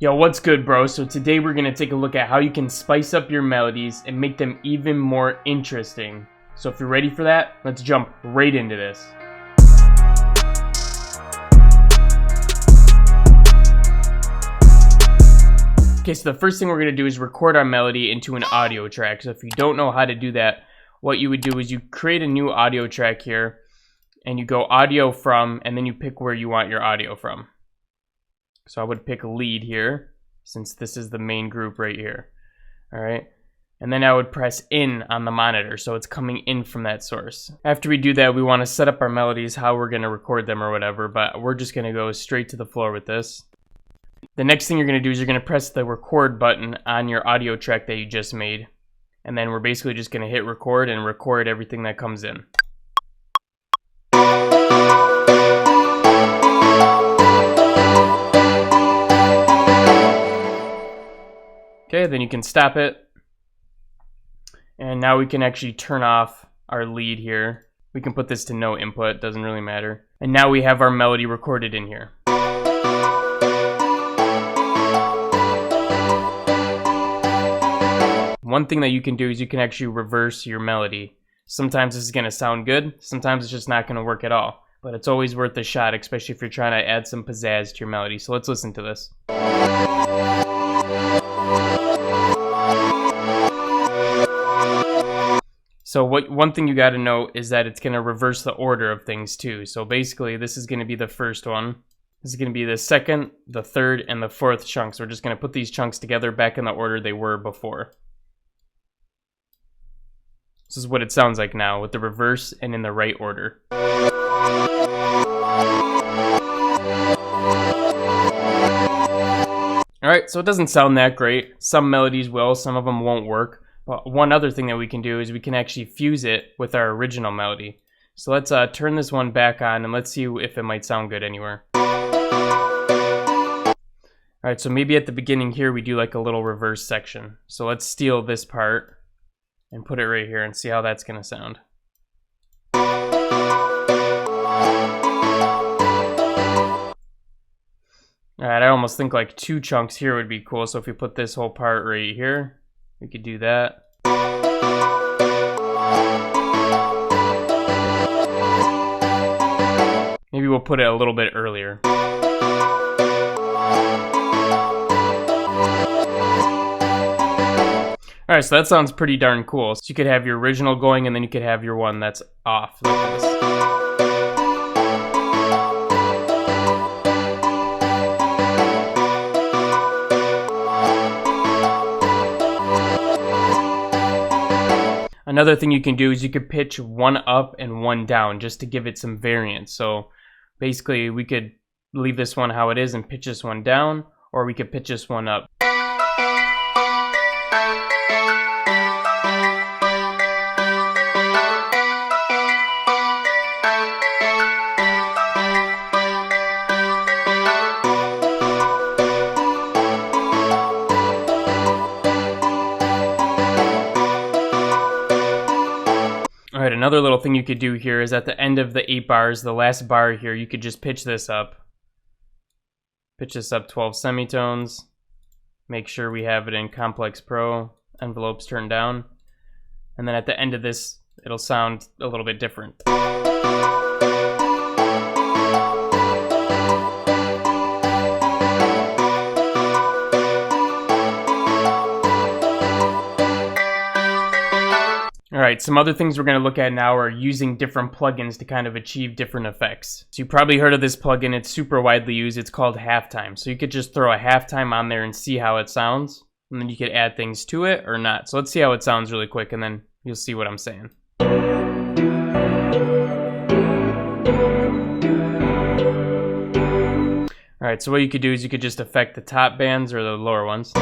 Yo, what's good, bro? So today we're gonna take a look at how you can spice up your melodies and make them even more interesting. So if you're ready for that, let's jump right into this. Okay, so the first thing we're gonna do is record our melody into an audio track. So if you don't know how to do that, what you would do is you create a new audio track here, and you go audio from, and then you pick where you want your audio from. So I would pick lead here, since this is the main group right here. All right. And then I would press in on the monitor, so it's coming in from that source. After we do that, we want to set up our melodies, how we're going to record them or whatever, but we're just going to go straight to the floor with this. The next thing you're going to do is you're going to press the record button on your audio track that you just made. And then we're basically just going to hit record and record everything that comes in. Okay, then you can stop it. And now we can actually turn off our lead here. We can put this to no input, doesn't really matter. And now we have our melody recorded in here. One thing that you can do is you can actually reverse your melody. Sometimes this is going to sound good, sometimes it's just not going to work at all. But it's always worth a shot, especially if you're trying to add some pizzazz to your melody. So let's listen to this. So one thing you got to know is that it's going to reverse the order of things too. So basically this is going to be the first one. This is going to be the second, the third, and the fourth chunks. We're just going to put these chunks together back in the order they were before. This is what it sounds like now with the reverse and in the right order. Alright, so it doesn't sound that great. Some melodies will, some of them won't work. But one other thing that we can do is we can actually fuse it with our original melody. So let's turn this one back on and let's see if it might sound good anywhere. Alright, so maybe at the beginning here we do like a little reverse section. So let's steal this part and put it right here and see how that's going to sound. Alright, I almost think like 2 chunks here would be cool. So if we put this whole part right here, we could do that. Maybe we'll put it a little bit earlier. Alright, so that sounds pretty darn cool. So you could have your original going and then you could have your one that's off like this. Another thing you can do is you could pitch one up and one down just to give it some variance. So basically we could leave this one how it is and pitch this one down, or we could pitch this one up. Alright, another little thing you could do here is at the end of the 8 bars, the last bar here, you could just pitch this up. Pitch this up 12 semitones. Make sure we have it in Complex Pro, envelopes turned down. And then at the end of this, it'll sound a little bit different. Alright, some other things we're going to look at now are using different plugins to kind of achieve different effects. So you probably heard of this plugin, it's super widely used, it's called halftime. So you could just throw a halftime on there and see how it sounds, and then you could add things to it or not. So let's see how it sounds really quick and then you'll see what I'm saying. Alright, so what you could do is you could just affect the top bands or the lower ones.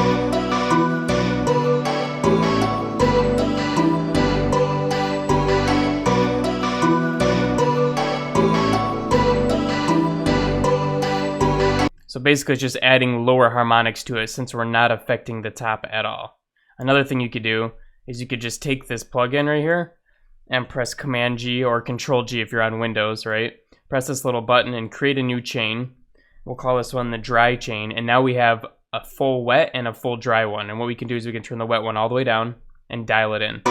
So basically it's just adding lower harmonics to it since we're not affecting the top at all. Another thing you could do is you could just take this plugin right here and press Command G or Control G if you're on Windows, right? Press this little button and create a new chain. We'll call this one the dry chain, and now we have a full wet and a full dry one. And what we can do is we can turn the wet one all the way down and dial it in.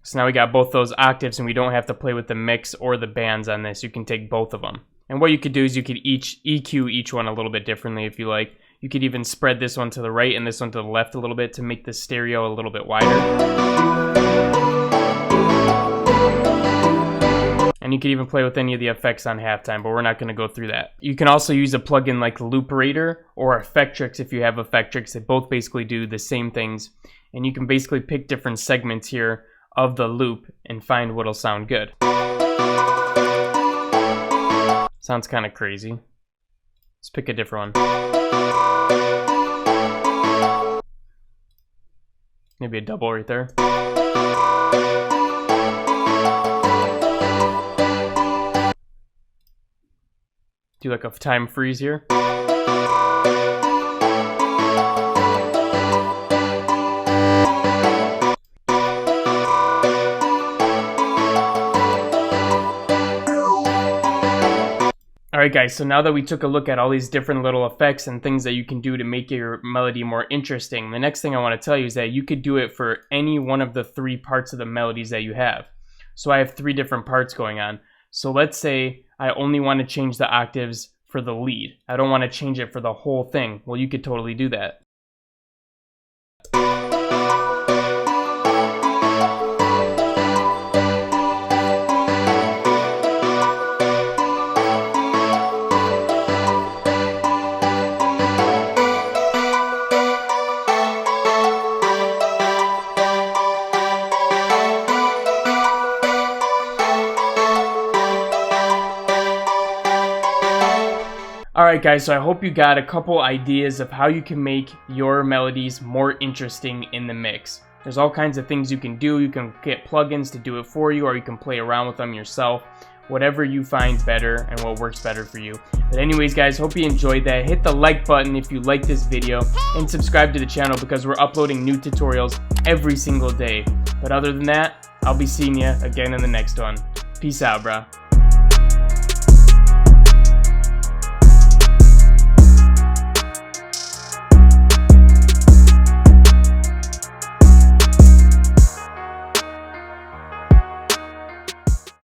So now we got both those octaves and we don't have to play with the mix or the bands on this. You can take both of them. And what you could do is you could EQ each one a little bit differently if you like. You could even spread this one to the right and this one to the left a little bit to make the stereo a little bit wider. And you could even play with any of the effects on halftime, but we're not going to go through that. You can also use a plugin like Looperator or Effectrix if you have Effectrix. They both basically do the same things. And you can basically pick different segments here of the loop and find what'll sound good. Sounds kind of crazy. Let's pick a different one. Maybe a double right there. Do like a time freeze here. Alright guys, so now that we took a look at all these different little effects and things that you can do to make your melody more interesting, the next thing I want to tell you is that you could do it for any one of the 3 parts of the melodies that you have. So I have 3 different parts going on. So let's say I only want to change the octaves for the lead. I don't want to change it for the whole thing. Well, you could totally do that. Alright guys, so I hope you got a couple ideas of how you can make your melodies more interesting in the mix. There's all kinds of things you can do. You can get plugins to do it for you, or you can play around with them yourself. Whatever you find better and what works better for you. But anyways guys, hope you enjoyed that. Hit the like button if you like this video, and subscribe to the channel because we're uploading new tutorials every single day. But other than that, I'll be seeing you again in the next one. Peace out, brah.